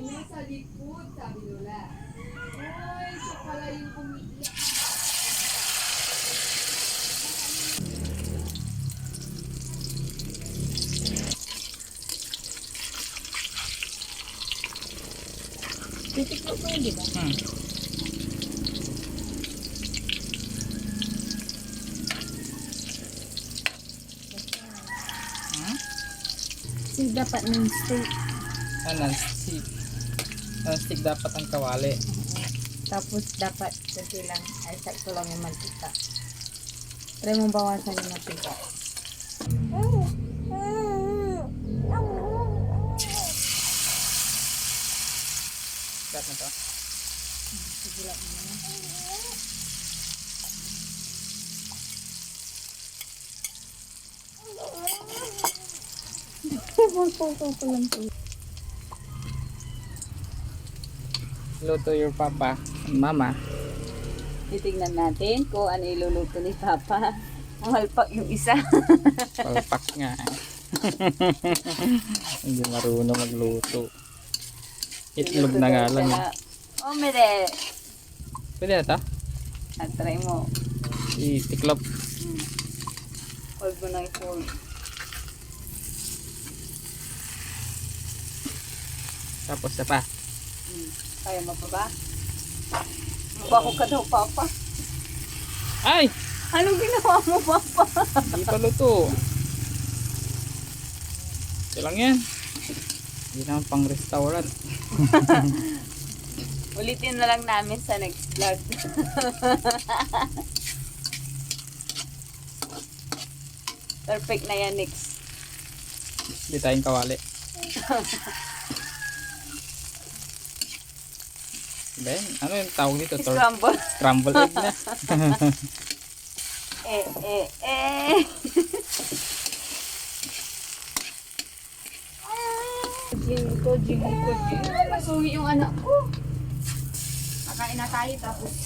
niya sa likod, sabi Lola. Uy, siya pala yung umiiyak. Titiklo ko yun, di ba? Kasi dapat non-stick. Non-stick. Non-stick dapat ang kawali. Tapos dapat kasi lang, ay sakto lang yung mantika. Try mong bawasan yung mantika. Gat na to. Sige lang muna. Pulpo lang po. Luto your papa and mama. Titignan natin kung ano iluluto ni Papa. Malpak yung isa. Palpak nga. Hindi marunong magluto. Itlog na nga lang. Oh, mere. Pwede na to? At try mo. Itiklop. Hold mo na i-fold. Tapos na pa. Kaya mo pa ba? Bako ka daw, Papa. Ay! Anong ginawa mo, Papa? Hindi pa luto. Ito lang yan. Hindi naman pang restaurant. Ulitin na lang namin sa next vlog. Perfect na yan, next. Hindi tayong kawali. Ben, ano yung tawag dito? Scramble. Scramble egg na. Jing ko. Masuhi yung anak ko. Kakain na tayo tapos